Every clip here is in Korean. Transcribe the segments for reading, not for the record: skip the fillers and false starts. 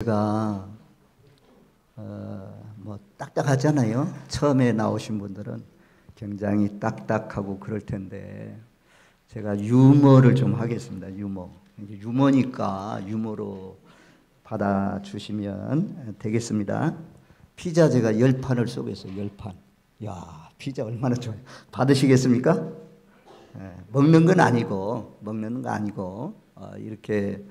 제가 뭐 딱딱하잖아요. 처음에 나오신 분들은 굉장히 딱딱하고 그럴 텐데 제가 유머를 좀 하겠습니다. 유머니까 유머로 받아주시면 되겠습니다. 피자 제가 10판을 쏘겠어요. 10판. 야, 피자 얼마나 좋아요. 받으시겠습니까? 먹는 건 아니고 이렇게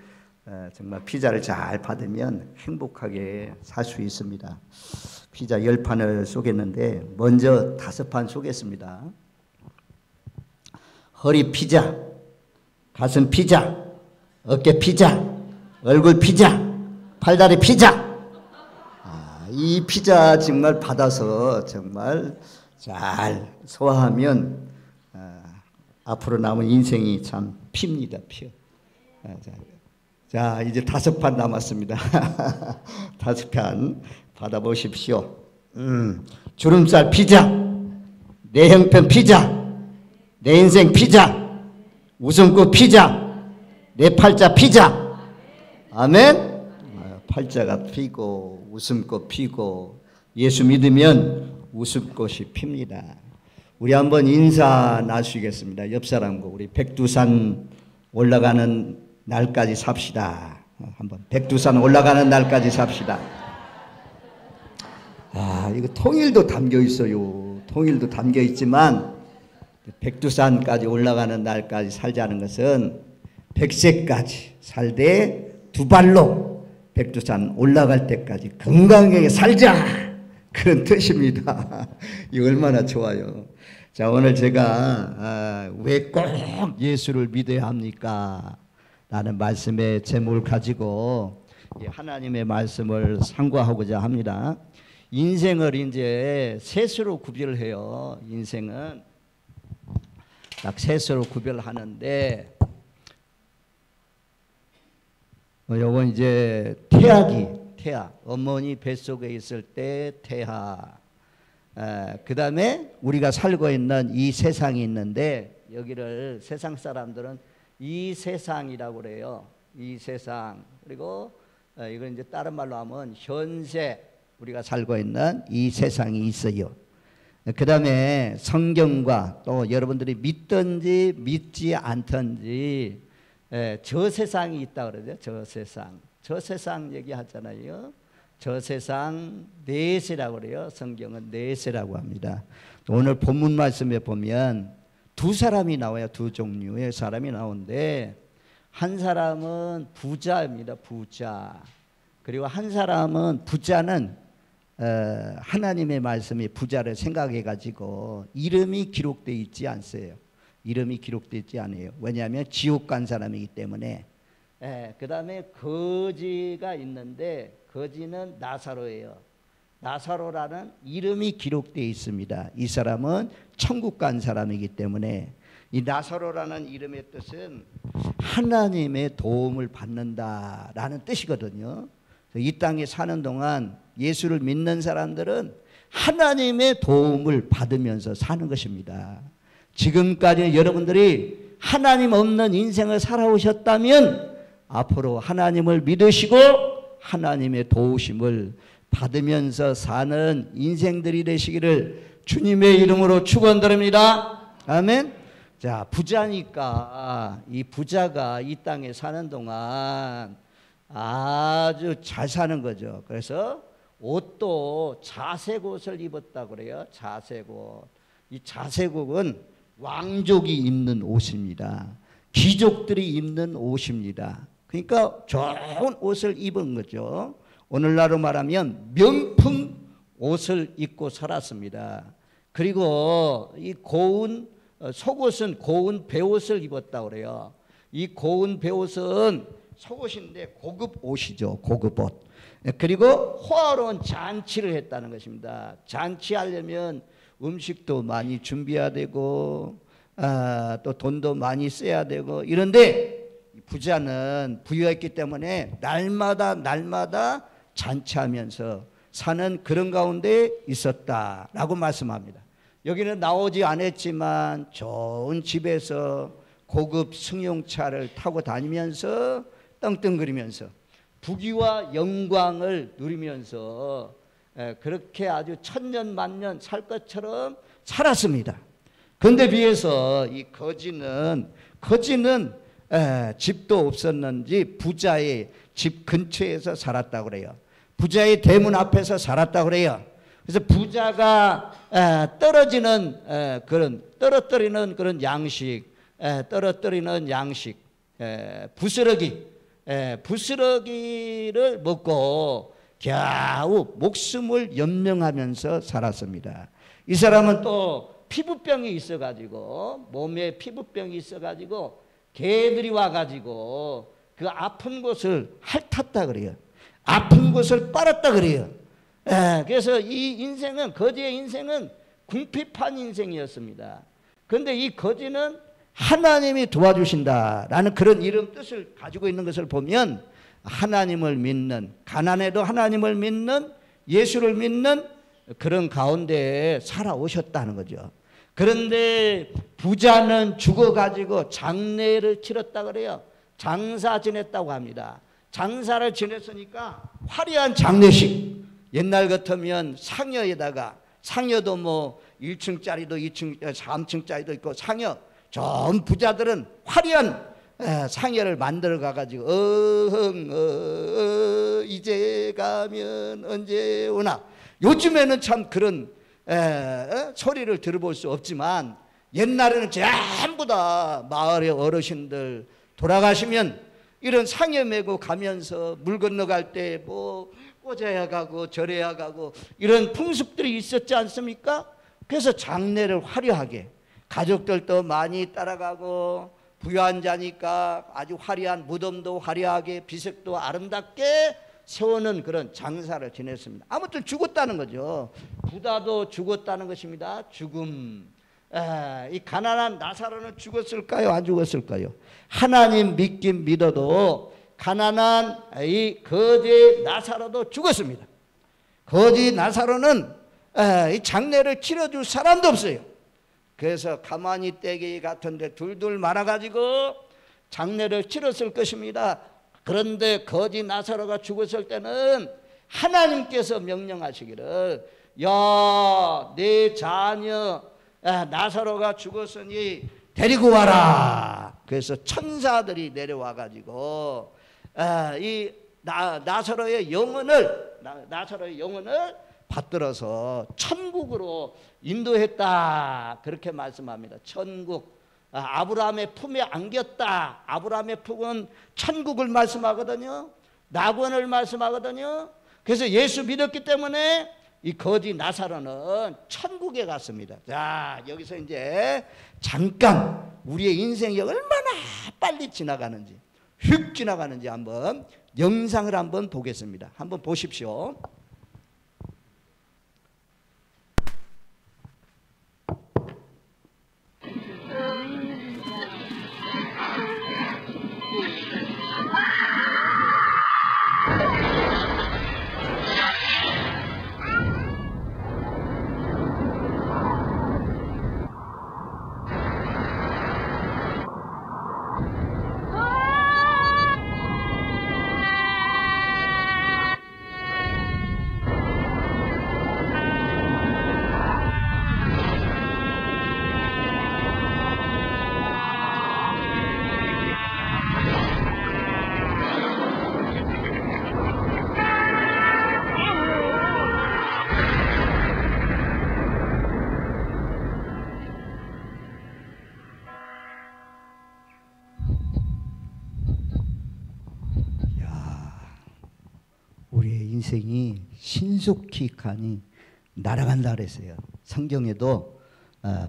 정말 피자를 잘 받으면 행복하게 살 수 있습니다. 피자 10판을 쏘겠는데 먼저 5판 쏘겠습니다. 허리 피자, 가슴 피자, 어깨 피자, 얼굴 피자, 팔다리 피자. 이 피자 정말 받아서 정말 잘 소화하면 앞으로 남은 인생이 참 핍니다. 피. 자, 이제 5판 남았습니다. 5판 받아보십시오. 주름살 피자, 내 형편 피자, 내 인생 피자, 웃음꽃 피자, 내 팔자 피자. 아멘. 팔자가 피고 웃음꽃 피고 예수 믿으면 웃음꽃이 핍니다. 우리 한번 인사 나누시겠습니다. 옆 사람과 우리 백두산 올라가는 날까지 삽시다. 한번 백두산 올라가는 날까지 삽시다. 이거 통일도 담겨 있어요. 통일도 담겨 있지만 백두산까지 올라가는 날까지 살자는 것은 100세까지 살되 2발로 백두산 올라갈 때까지 건강하게 살자, 그런 뜻입니다. 이거 얼마나 좋아요. 자, 오늘 제가 왜 꼭 예수를 믿어야 합니까? 라는 말씀의 제목을 가지고 하나님의 말씀을 상고하고자 합니다. 인생을 이제 셋으로 구별해요. 인생은 딱 셋으로 구별하는데 요건 이제 태아, 어머니 뱃속에 있을 때 태아. 그 다음에 우리가 살고 있는 이 세상이 있는데 여기를 세상 사람들은 이 세상이라고 그래요. 이 세상. 그리고 이걸 이제 다른 말로 하면 현세, 우리가 살고 있는 이 세상이 있어요. 그 다음에 성경과 또 여러분들이 믿든지 믿지 않든지 저 세상이 있다 그러죠. 저 세상 얘기하잖아요. 저 세상 내세라고 그래요. 성경은 내세라고 합니다. 오늘 본문 말씀에 보면 두 사람이 나와요. 두 종류의 사람이 나오는데 한 사람은 부자입니다. 부자. 그리고 한 사람은 부자는 하나님의 말씀이 부자를 생각해 가지고 이름이 기록되어 있지 않어요. 이름이 기록되어 있지 않아요. 왜냐하면 지옥 간 사람이기 때문에. 그 다음에 거지가 있는데 거지는 나사로예요. 나사로라는 이름이 기록되어 있습니다. 이 사람은 천국 간 사람이기 때문에 이 나사로라는 이름의 뜻은 하나님의 도움을 받는다라는 뜻이거든요. 이 땅에 사는 동안 예수를 믿는 사람들은 하나님의 도움을 받으면서 사는 것입니다. 지금까지 여러분들이 하나님 없는 인생을 살아오셨다면 앞으로 하나님을 믿으시고 하나님의 도우심을 받으면서 사는 인생들이 되시기를 주님의 이름으로 축원드립니다. 아멘. 자, 부자니까 이 부자가 이 땅에 사는 동안 아주 잘 사는 거죠. 그래서 옷도 자색 옷을 입었다 그래요. 자색 옷. 이 자색 옷은 왕족이 입는 옷입니다. 귀족들이 입는 옷입니다. 그러니까 좋은 옷을 입은 거죠. 오늘날로 말하면 명품 옷을 입고 살았습니다. 그리고 이 고운 속옷은 고운 베옷을 입었다 그래요. 이 고운 베옷은 속옷인데 고급 옷이죠. 고급 옷. 그리고 호화로운 잔치를 했다는 것입니다. 잔치하려면 음식도 많이 준비해야 되고 또 돈도 많이 써야 되고 이런데 부자는 부유했기 때문에 날마다 잔치하면서 사는 그런 가운데 있었다라고 말씀합니다. 여기는 나오지 않았지만 좋은 집에서 고급 승용차를 타고 다니면서 떵떵거리면서 부귀와 영광을 누리면서 그렇게 아주 천년만년 살 것처럼 살았습니다. 그런데 비해서 이 거지는 집도 없었는지 부자의 집 근처에서 살았다고 그래요. 부자의 대문 앞에서 살았다고 그래요. 그래서 부자가 떨어뜨리는 그런 양식, 부스러기를 먹고 겨우 목숨을 연명하면서 살았습니다. 이 사람은 또 피부병이 있어가지고, 몸에 피부병이 있어가지고 개들이 와가지고 그 아픈 곳을 핥았다 그래요. 아픈 곳을 빨았다 그래요. 그래서 이 인생은, 거지의 인생은 궁핍한 인생이었습니다. 그런데 이 거지는 하나님이 도와주신다라는 그런 이름 뜻을 가지고 있는 것을 보면, 하나님을 믿는, 가난해도 하나님을 믿는, 예수를 믿는 그런 가운데 살아오셨다는 거죠. 그런데 부자는 죽어가지고 장례를 치렀다 그래요. 장사 지냈다고 합니다. 장사를 지냈으니까 화려한 장례식, 옛날 같으면 상여에다가, 상여도 뭐 1층짜리도 2층, 3층짜리도 있고, 상여, 전 부자들은 화려한 상여를 만들어 가가지고 이제 가면 언제 오나. 요즘에는 참 그런 소리를 들어볼 수 없지만, 옛날에는 전부 다 마을의 어르신들 돌아가시면 이런 상여 메고 가면서 물 건너갈 때 뭐 꽂아야 가고 절해야 가고 이런 풍습들이 있었지 않습니까? 그래서 장례를 화려하게, 가족들도 많이 따라가고, 부유한 자니까 아주 화려한 무덤도 화려하게, 비석도 아름답게 세우는 그런 장사를 지냈습니다. 아무튼 죽었다는 거죠. 부자도 죽었다는 것입니다. 죽음. 이 가난한 나사로는 죽었을까요? 안 죽었을까요? 하나님 믿긴 믿어도 가난한 이 거지 나사로도 죽었습니다. 거지 나사로는 이 장례를 치러줄 사람도 없어요. 그래서 가만히 떼기 같은데 둘둘 말아가지고 장례를 치렀을 것입니다. 그런데 거지 나사로가 죽었을 때는 하나님께서 명령하시기를, 야, 내 자녀 나사로가 죽었으니 데리고 와라. 그래서 천사들이 내려와 가지고 이 나사로의 영혼을 받들어서 천국으로 인도했다, 그렇게 말씀합니다. 천국, 아브라함의 품에 안겼다. 아브라함의 품은 천국을 말씀하거든요. 낙원을 말씀하거든요. 그래서 예수 믿었기 때문에 이 거지 나사로는 천국에 갔습니다. 자, 여기서 이제 잠깐 우리의 인생이 얼마나 빨리 지나가는지, 휙 지나가는지 한번 영상을 한번 보겠습니다. 한번 보십시오. 우리의 인생이 신속히 가니 날아간다 그랬어요. 성경에도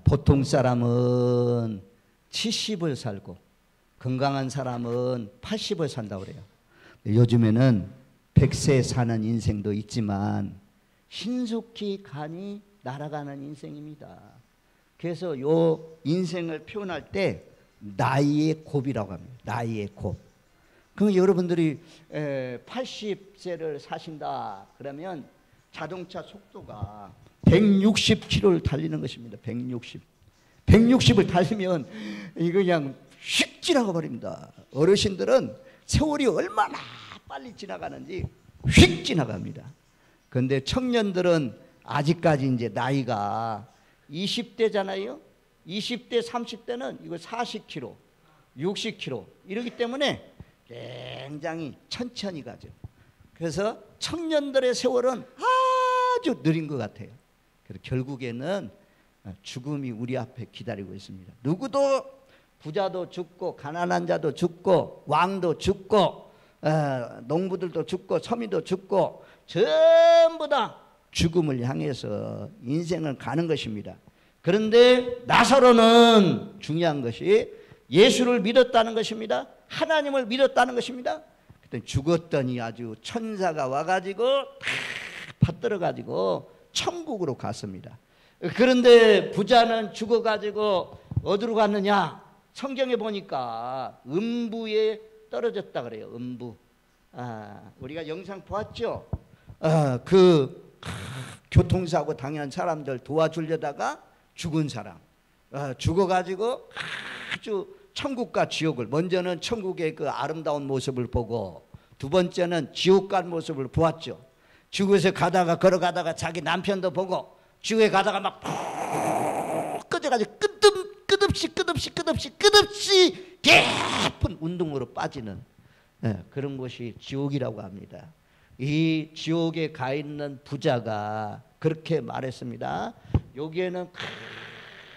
보통 사람은 70을 살고 건강한 사람은 80을 산다고 그래요. 요즘에는 100세 사는 인생도 있지만 신속히 가니 날아가는 인생입니다. 그래서 요 인생을 표현할 때 나이의 곱이라고 합니다. 나이의 곱. 그럼 여러분들이 80세를 사신다 그러면 자동차 속도가 160km를 달리는 것입니다. 160을 달리면 이거 그냥 휙 지나가 버립니다. 어르신들은 세월이 얼마나 빨리 지나가는지 휙 지나갑니다. 그런데 청년들은 아직까지 이제 나이가 20대잖아요. 20대, 30대는 이거 40km, 60km 이러기 때문에 굉장히 천천히 가죠. 그래서 청년들의 세월은 아주 느린 것 같아요. 그래서 결국에는 죽음이 우리 앞에 기다리고 있습니다. 누구도 부자도 죽고 가난한 자도 죽고 왕도 죽고 농부들도 죽고 서민도 죽고 전부 다 죽음을 향해서 인생을 가는 것입니다. 그런데 나사로는 중요한 것이 예수를 믿었다는 것입니다. 하나님을 믿었다는 것입니다. 그때 죽었더니 아주 천사가 와가지고 다 받들어가지고 천국으로 갔습니다. 그런데 부자는 죽어가지고 어디로 갔느냐? 성경에 보니까 음부에 떨어졌다 그래요. 음부. 우리가 영상 보았죠? 교통사고 당한 사람들 도와주려다가 죽은 사람. 죽어가지고 아주 천국과 지옥을, 먼저는 천국의 그 아름다운 모습을 보고 두 번째는 지옥 간 모습을 보았죠. 지옥에서 가다가 걸어가다가 자기 남편도 보고 지옥에 가다가 막 꺼져가지고 끝없이 깊은 운동으로 빠지는 그런 곳이 지옥이라고 합니다. 이 지옥에 가 있는 부자가 그렇게 말했습니다. 여기에는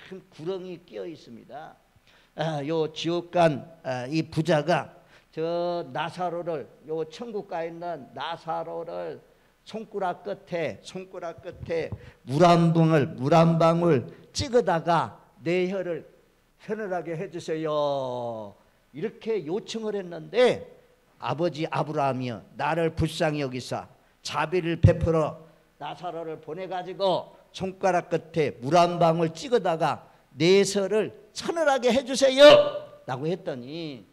큰 구렁이 끼어 있습니다. 요 지옥 간 이 부자가 저 나사로를, 요 천국 가 있는 나사로를 손가락 끝에 물 한 방울 찍어다가 내 혀를 서늘하게 해주세요. 이렇게 요청을 했는데 아버지 아브라함이여 나를 불쌍히 여기사 자비를 베풀어 나사로를 보내가지고 손가락 끝에 물 한 방울 찍어다가 내 혀를 서늘하게 해주세요 라고 했더니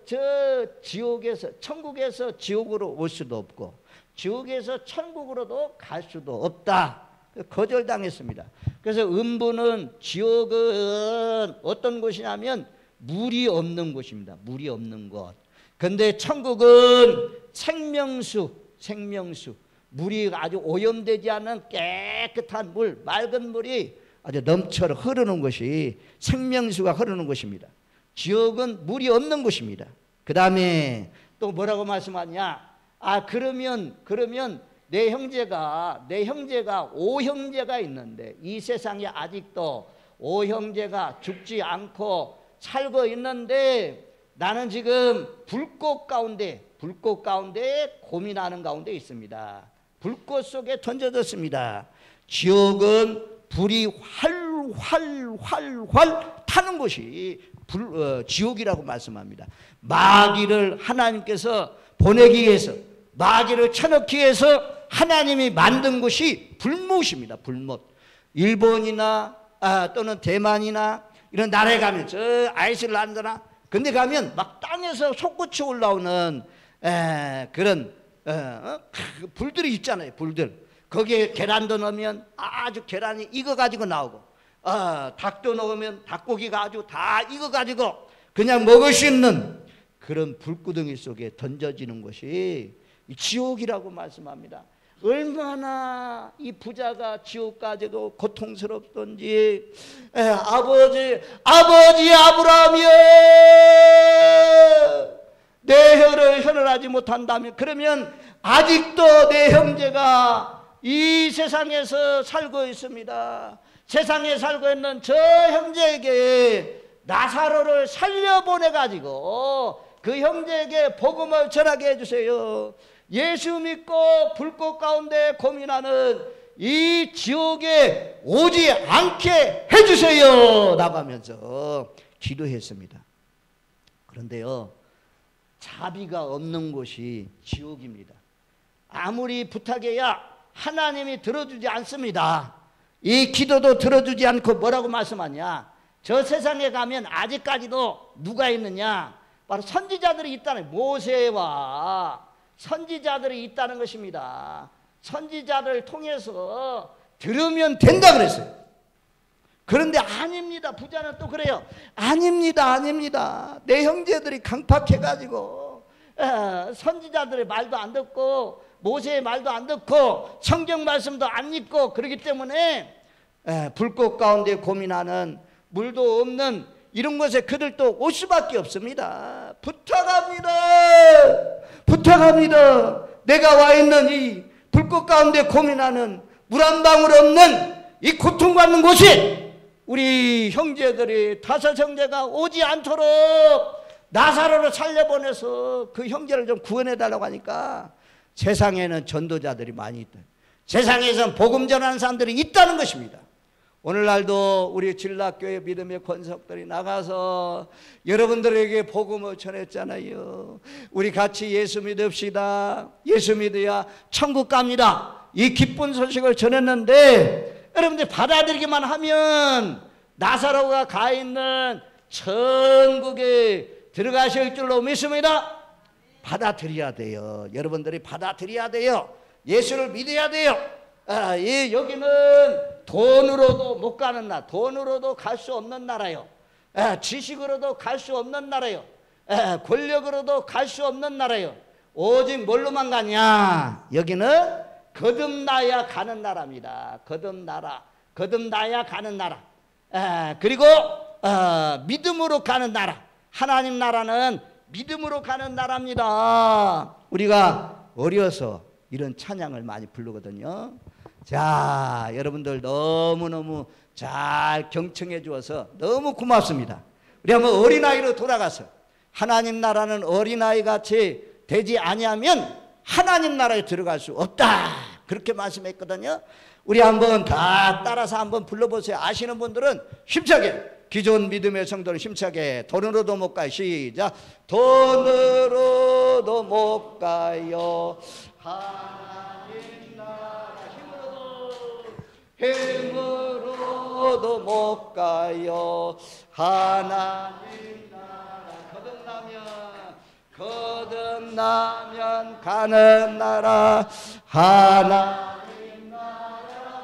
저 지옥에서, 천국에서 지옥으로 올 수도 없고 지옥에서 천국으로도 갈 수도 없다. 거절당했습니다. 그래서 음부는, 지옥은 어떤 곳이냐면 물이 없는 곳입니다. 물이 없는 곳. 근데 천국은 생명수, 물이 아주 오염되지 않은 깨끗한 물, 맑은 물이 아주 넘쳐 흐르는 것이 생명수가 흐르는 곳입니다. 지옥은 물이 없는 곳입니다. 그 다음에 또 뭐라고 말씀하냐? 그러면 내 형제가 5형제가 있는데 이 세상에 아직도 5형제가 죽지 않고 살고 있는데 나는 지금 불꽃 가운데 고민하는 가운데 있습니다. 불꽃 속에 던져졌습니다. 지옥은 불이 활활 타는 곳이 지옥이라고 말씀합니다. 마귀를 하나님께서 보내기 위해서, 마귀를 쳐넣기 위해서 하나님이 만든 곳이 불못입니다. 불못. 일본이나 또는 대만이나 이런 나라에 가면, 저 아이슬란드나 근데 가면 막 땅에서 솟구쳐 올라오는 그런 불들이 있잖아요. 불들. 거기에 계란도 넣으면 아주 계란이 익어가지고 나오고, 닭도 넣으면 닭고기가 아주 다 익어가지고 그냥 먹을 수 있는 그런 불구덩이 속에 던져지는 것이 지옥이라고 말씀합니다. 얼마나 이 부자가 지옥 가지고 고통스럽던지. 아버지 아브라함이여 내 혀를 서늘하지 못한다면, 그러면 아직도 내 형제가 이 세상에서 살고 있습니다. 세상에 살고 있는 저 형제에게 나사로를 살려보내가지고 그 형제에게 복음을 전하게 해주세요. 예수 믿고 불꽃 가운데 고민하는 이 지옥에 오지 않게 해주세요 나가면서 기도했습니다. 그런데요, 자비가 없는 곳이 지옥입니다. 아무리 부탁해야 하나님이 들어주지 않습니다. 이 기도도 들어주지 않고 뭐라고 말씀하냐? 저 세상에 가면 아직까지도 누가 있느냐? 바로 선지자들이 있다는, 모세와 선지자들이 있다는 것입니다. 선지자를 통해서 들으면 된다 그랬어요. 그런데 아닙니다. 부자는 또 그래요. 아닙니다. 내 형제들이 강팍해가지고 선지자들의 말도 안 듣고 모세의 말도 안 듣고 성경 말씀도 안 읽고 그렇기 때문에 불꽃 가운데 고민하는 물도 없는 이런 곳에 그들도 올 수밖에 없습니다. 부탁합니다. 부탁합니다. 내가 와 있는 이 불꽃 가운데 고민하는 물 한 방울 없는 이 고통받는 곳에 우리 형제들이 5 형제가 오지 않도록 나사로를 살려보내서 그 형제를 좀 구원해달라고 하니까 세상에는 전도자들이 많이 있다. 세상에선 복음 전하는 사람들이 있다는 것입니다. 오늘날도 우리 진락교회 믿음의 권석들이 나가서 여러분들에게 복음을 전했잖아요. 우리 같이 예수 믿읍시다. 예수 믿어야 천국 갑니다. 이 기쁜 소식을 전했는데 여러분들 받아들이기만 하면 나사로가 가 있는 천국에 들어가실 줄로 믿습니다. 받아들여야 돼요. 여러분들이 받아들여야 돼요. 예수를 믿어야 돼요. 여기는 돈으로도 못 가는 나라, 돈으로도 갈 수 없는 나라요. 지식으로도 갈 수 없는 나라요. 권력으로도 갈 수 없는 나라요. 오직 뭘로만 가냐? 여기는 거듭나야 가는 나라입니다. 거듭나야 가는 나라. 그리고 믿음으로 가는 나라. 하나님 나라는 믿음으로 가는 나라입니다. 우리가 어려서 이런 찬양을 많이 부르거든요. 자, 여러분들 너무너무 잘 경청해 주어서 너무 고맙습니다. 우리 한번 어린아이로 돌아가서 하나님 나라는 어린아이 같이 되지 아니하면 하나님 나라에 들어갈 수 없다, 그렇게 말씀했거든요. 우리 한번 다 따라서 한번 불러보세요. 아시는 분들은 힘차게, 기존 믿음의 성도는 힘차게. 돈으로도 못 가요. 시작. 돈으로도 못 가요. 하나님 나라 힘으로도 못 가요. 하나님 나라 거듭나면 가는 나라. 하나님 나라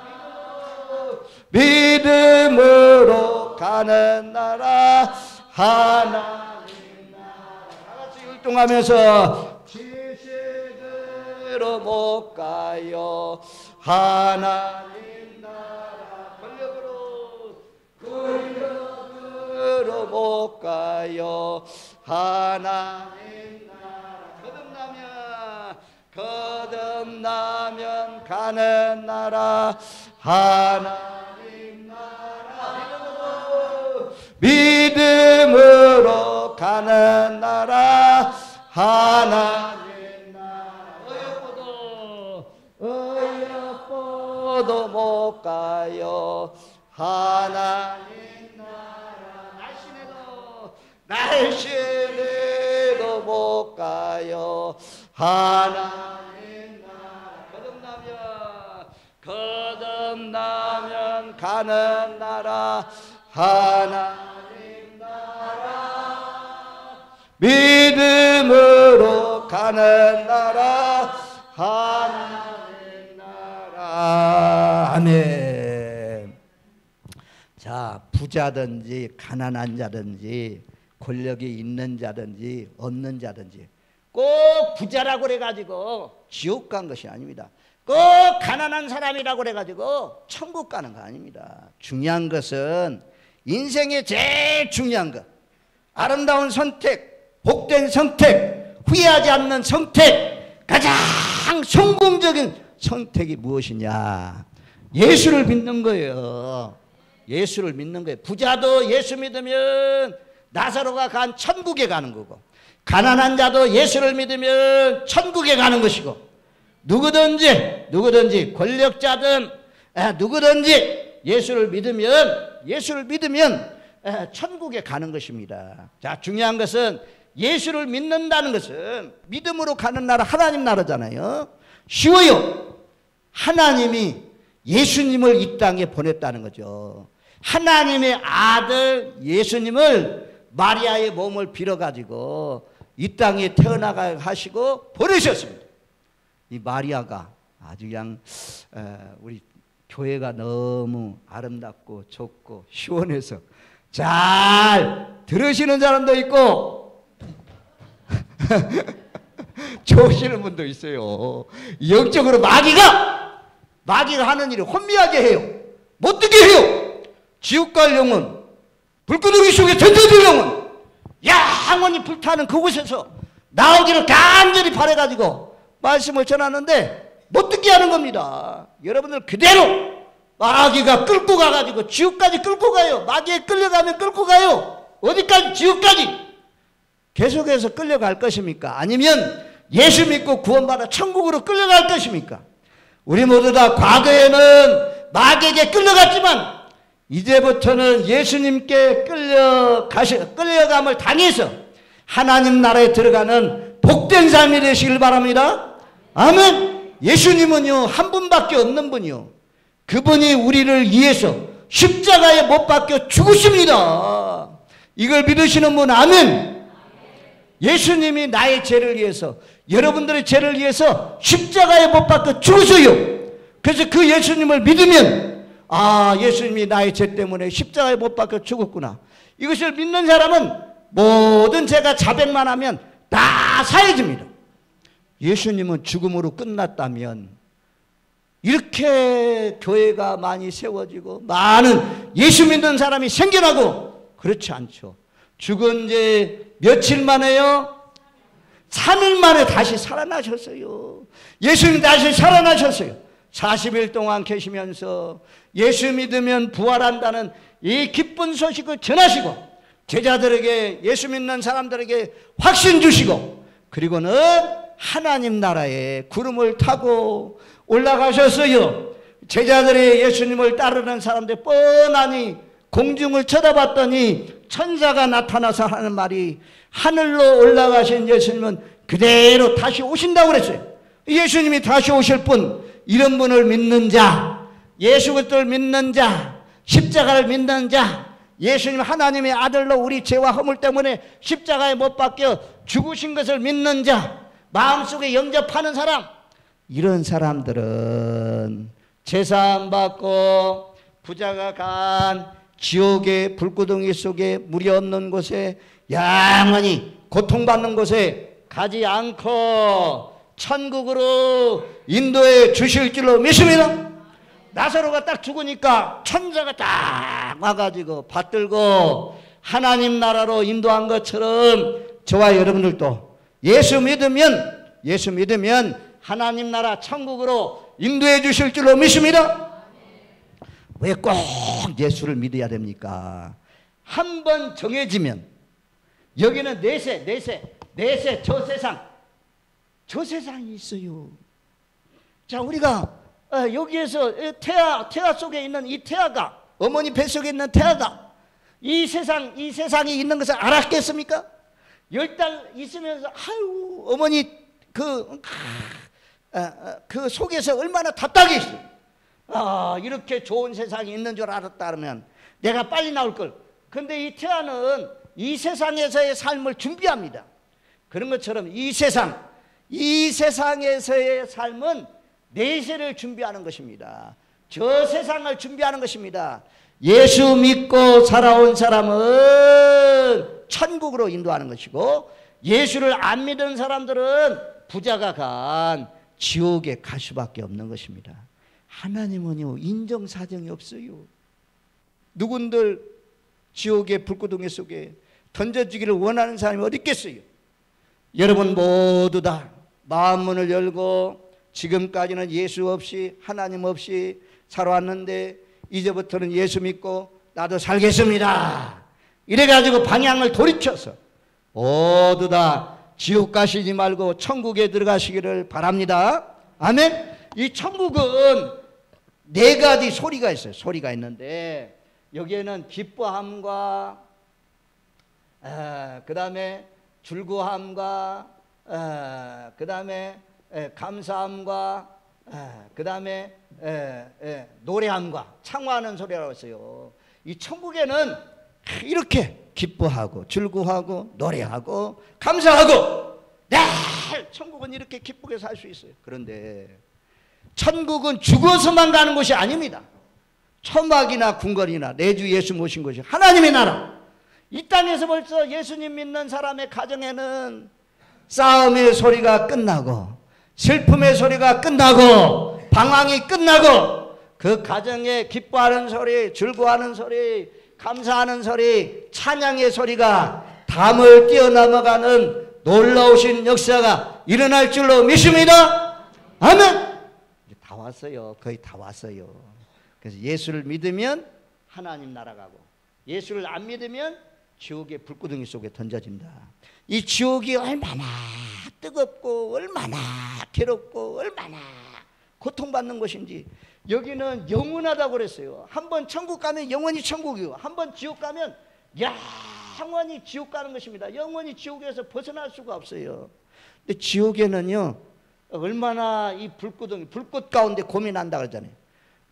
믿음으로 가는 나라. 하나님 나라. 다 같이 율동하면서 지식으로 못 가요. 하나님 나라 권력으로 못 가요. 하나님 나라 거듭나면 가는 나라. 하나님 나라 믿음으로 가는 나라. 하나님 나라 어여뻐도 못 가요. 하나님 나라 날씬해도 못 가요. 하나님 나라 거듭나면 가는 나라. 하나님 나라 믿음으로 가는 나라. 하나님 나라. 아멘. 자, 부자든지 가난한 자든지 권력이 있는 자든지 없는 자든지 꼭 부자라고 그래가지고 지옥 간 것이 아닙니다. 꼭 가난한 사람이라고 그래가지고 천국 가는 거 아닙니다. 중요한 것은 인생의 제일 중요한 것, 아름다운 선택, 복된 선택, 후회하지 않는 선택, 가장 성공적인 선택이 무엇이냐? 예수를 믿는 거예요. 예수를 믿는 거예요. 부자도 예수 믿으면 나사로가 간 천국에 가는 거고, 가난한 자도 예수를 믿으면 천국에 가는 것이고, 누구든지 권력자든 누구든지 예수를 믿으면 천국에 가는 것입니다. 자, 중요한 것은 예수를 믿는다는 것은 믿음으로 가는 나라, 하나님 나라잖아요. 쉬워요. 하나님이 예수님을 이 땅에 보냈다는 거죠. 하나님의 아들 예수님을 마리아의 몸을 빌어가지고 이 땅에 태어나게 하시고 보내셨습니다. 이 마리아가 아주 그냥 우리 교회가 너무 아름답고 좋고 시원해서 잘 들으시는 사람도 있고 좋으시는 분도 있어요. 영적으로 마귀가 하는 일을 혼미하게 해요. 못 듣게 해요. 지옥 갈 영혼, 불구덩이 속에 던져질 영혼, 영원히 불타는 그곳에서 나오기를 간절히 바래가지고 말씀을 전하는데 못 듣게 하는 겁니다. 여러분들 그대로 마귀가 끌고 가가지고 지옥까지 끌고 가요. 마귀에 끌려가면 끌고 가요. 어디까지? 지옥까지. 계속해서 끌려갈 것입니까? 아니면 예수 믿고 구원받아 천국으로 끌려갈 것입니까? 우리 모두 다 과거에는 마귀에게 끌려갔지만 이제부터는 예수님께 끌려감을 당해서 하나님 나라에 들어가는 복된 삶이 되시길 바랍니다. 아멘. 예수님은요 한 분밖에 없는 분이요. 그분이 우리를 위해서 십자가에 못 박혀 죽으십니다. 이걸 믿으시는 분 아멘. 예수님이 나의 죄를 위해서, 여러분들의 죄를 위해서 십자가에 못 박혀 죽으세요. 그래서 그 예수님을 믿으면 아, 예수님이 나의 죄 때문에 십자가에 못 박혀 죽었구나. 이것을 믿는 사람은 모든 죄가 자백만 하면 다 사해집니다. 예수님은 죽음으로 끝났다면 이렇게 교회가 많이 세워지고 많은 예수 믿는 사람이 생겨나고 그렇지 않죠. 죽은 지 며칠 만에요? 3일 만에 다시 살아나셨어요. 예수님 다시 살아나셨어요. 40일 동안 계시면서 예수 믿으면 부활한다는 이 기쁜 소식을 전하시고 제자들에게, 예수 믿는 사람들에게 확신 주시고, 그리고는 하나님 나라에 구름을 타고 올라가셨어요. 제자들이 예수님을 따르는 사람들 뻔하니 공중을 쳐다봤더니 천사가 나타나서 하는 말이, 하늘로 올라가신 예수님은 그대로 다시 오신다고 그랬어요. 예수님이 다시 오실 분, 이런 분을 믿는 자, 예수 그리스도를 믿는 자, 십자가를 믿는 자, 예수님 하나님의 아들로 우리 죄와 허물 때문에 십자가에 못 박혀 죽으신 것을 믿는 자, 마음속에 영접하는 사람, 이런 사람들은 제사함 받고 부자가 간 지옥의 불구덩이 속에 물이 없는 곳에 영원히 고통받는 곳에 가지 않고 천국으로 인도해 주실 줄로 믿습니다. 나사로가 딱 죽으니까 천사가 딱 와가지고 받들고 하나님 나라로 인도한 것처럼 저와 여러분들도 예수 믿으면 하나님 나라 천국으로 인도해 주실 줄로 믿습니다. 왜 꼭 예수를 믿어야 됩니까? 한 번 정해지면, 여기는 내세 저 세상이 있어요. 자, 우리가 여기에서 태아 속에 있는 이 태아가, 어머니 뱃속에 있는 태아가 이 세상이 있는 것을 알았겠습니까? 10달 있으면서 아유, 어머니 그 속에서 얼마나 답답해 있어요. 아, 이렇게 좋은 세상이 있는 줄 알았다 그러면 내가 빨리 나올 걸. 근데 이 태아는 이 세상에서의 삶을 준비합니다. 그런 것처럼 이 세상에서의 삶은 내세를 준비하는 것입니다. 저 세상을 준비하는 것입니다. 예수 믿고 살아온 사람은 천국으로 인도하는 것이고, 예수를 안 믿은 사람들은 부자가 간 지옥에 갈 수밖에 없는 것입니다. 하나님은요 인정사정이 없어요. 누군들 지옥의 불구덩이 속에 던져지기를 원하는 사람이 어디 있겠어요? 여러분 모두 다 마음문을 열고 지금까지는 예수 없이, 하나님 없이 살아왔는데 이제부터는 예수 믿고 나도 살겠습니다, 이래가지고 방향을 돌이켜서 모두 다 지옥 가시지 말고 천국에 들어가시기를 바랍니다. 아멘. 이 천국은 4가지 소리가 있어요. 소리가 있는데 여기에는 기뻐함과 그 다음에 즐거함과 그 다음에 감사함과 그 다음에 노래함과 창화하는 소리라고 했어요. 이 천국에는 이렇게 기뻐하고 즐거워하고 노래하고 감사하고, 네, 천국은 이렇게 기쁘게 살 수 있어요. 그런데 천국은 죽어서만 가는 곳이 아닙니다. 초막이나 궁궐이나 내주 예수 모신 곳이 하나님의 나라. 이 땅에서 벌써 예수님 믿는 사람의 가정에는 싸움의 소리가 끝나고 슬픔의 소리가 끝나고 방황이 끝나고 그 가정에 기뻐하는 소리, 즐거워하는 소리, 감사하는 소리, 찬양의 소리가 담을 뛰어넘어가는 놀라우신 역사가 일어날 줄로 믿습니다. 아멘. 다 왔어요. 거의 다 왔어요. 그래서 예수를 믿으면 하나님 나라 가고 예수를 안 믿으면 지옥의 불구덩이 속에 던져진다. 이 지옥이 얼마나 뜨겁고 얼마나 괴롭고 얼마나 고통받는 것인지 여기는 영원하다고 그랬어요. 한번 천국 가면 영원히 천국이고 한번 지옥 가면 영원히 지옥 가는 것입니다. 영원히 지옥에서 벗어날 수가 없어요. 근데 지옥에는요 얼마나 이 불구덩이 불꽃 가운데 고민한다 그러잖아요.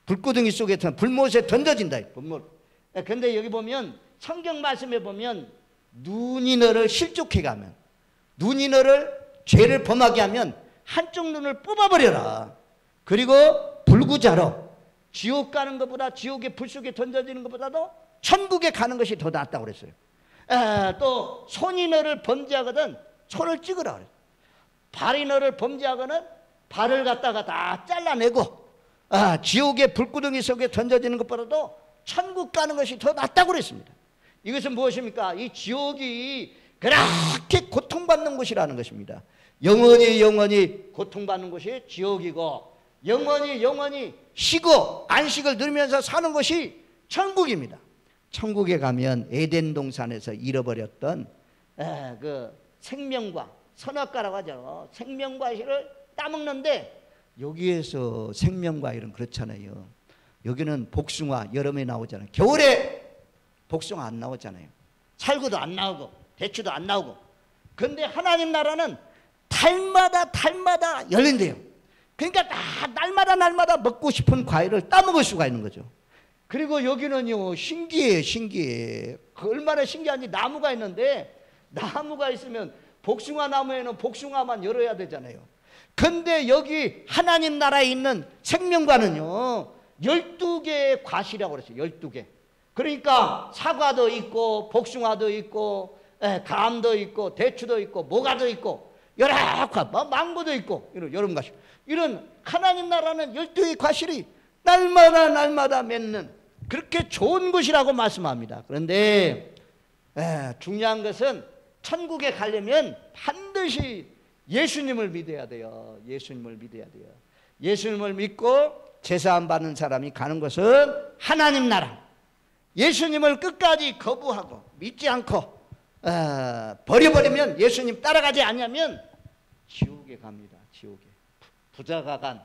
불구덩이 속에 불못에 던져진다. 불못. 근데 여기 보면 성경 말씀에 보면 눈이 너를 실족해 가면 눈이 너를 죄를 범하게 하면 한쪽 눈을 뽑아버려라. 그리고 불구자로 지옥 가는 것보다 지옥의 불 속에 던져지는 것보다도 천국에 가는 것이 더 낫다고 그랬어요. 또 손이 너를 범죄하거든 손을 찍으라 그랬어요. 발이 너를 범죄하거든 발을 갖다가 다 잘라내고 지옥의 불구덩이 속에 던져지는 것보다도 천국 가는 것이 더 낫다고 그랬습니다. 이것은 무엇입니까? 이 지옥이 그렇게 고통받는 곳이라는 것입니다. 영원히 고통받는 곳이 지옥이고 영원히 쉬고 안식을 누리면서 사는 것이 천국입니다. 천국에 가면 에덴 동산에서 잃어버렸던 그 생명과 선악과라고 하죠. 생명과실을 따먹는데 여기에서 생명과일은 그렇잖아요. 여기는 복숭아 여름에 나오잖아요. 겨울에 복숭아 안 나오잖아요. 찰구도 안 나오고 대추도 안 나오고. 그런데 하나님 나라는 달마다 열린대요. 그러니까 날마다 먹고 싶은 과일을 따먹을 수가 있는 거죠. 그리고 여기는요 신기해. 얼마나 신기한지 나무가 있는데 나무가 있으면 복숭아 나무에는 복숭아만 열어야 되잖아요. 근데 여기 하나님 나라에 있는 생명과는요 12개의 과실이라고 그랬어요. 12개. 그러니까 사과도 있고 복숭아도 있고 감도 있고 대추도 있고 모가도 있고 여러 과 망고도 있고 이런 여름 과실. 이런 하나님 나라는 12개의 과실이 날마다 맺는 그렇게 좋은 곳이라고 말씀합니다. 그런데 중요한 것은 천국에 가려면 반드시 예수님을 믿어야 돼요. 예수님을 믿어야 돼요. 예수님을 믿고 제사함 받는 사람이 가는 것은 하나님 나라. 예수님을 끝까지 거부하고 믿지 않고 버려버리면 예수님 따라가지 않으면 지옥에 갑니다. 지옥에. 부자가 간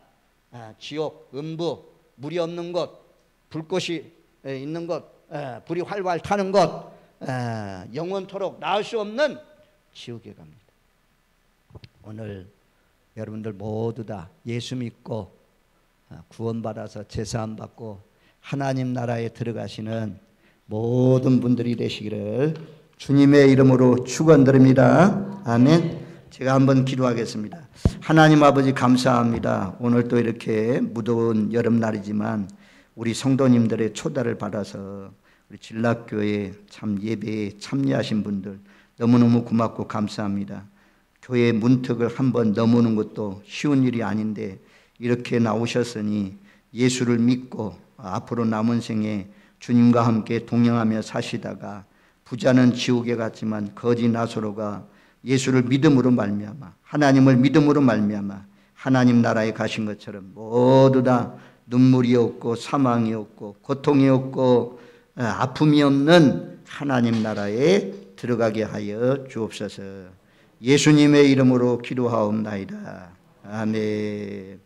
지옥, 음부, 물이 없는 곳, 불꽃이 있는 곳, 불이 활활 타는 곳, 영원토록 나을 수 없는 지옥에 갑니다. 오늘 여러분들 모두 다 예수 믿고 구원받아서 제사함 받고 하나님 나라에 들어가시는 모든 분들이 되시기를 주님의 이름으로 축원드립니다. 아멘. 제가 한번 기도하겠습니다. 하나님 아버지 감사합니다. 오늘 또 이렇게 무더운 여름날이지만 우리 성도님들의 초대를 받아서 우리 진락교회 참 예배에 참여하신 분들 너무너무 고맙고 감사합니다. 교회 문턱을 한번 넘어오는 것도 쉬운 일이 아닌데 이렇게 나오셨으니 예수를 믿고 앞으로 남은 생에 주님과 함께 동행하며 사시다가 부자는 지옥에 갔지만 거지 나사로가 예수를 믿음으로 말미암아 하나님을 믿음으로 말미암아 하나님 나라에 가신 것처럼 모두 다 눈물이 없고 사망이 없고 고통이 없고 아픔이 없는 하나님 나라에 들어가게 하여 주옵소서. 예수님의 이름으로 기도하옵나이다. 아멘.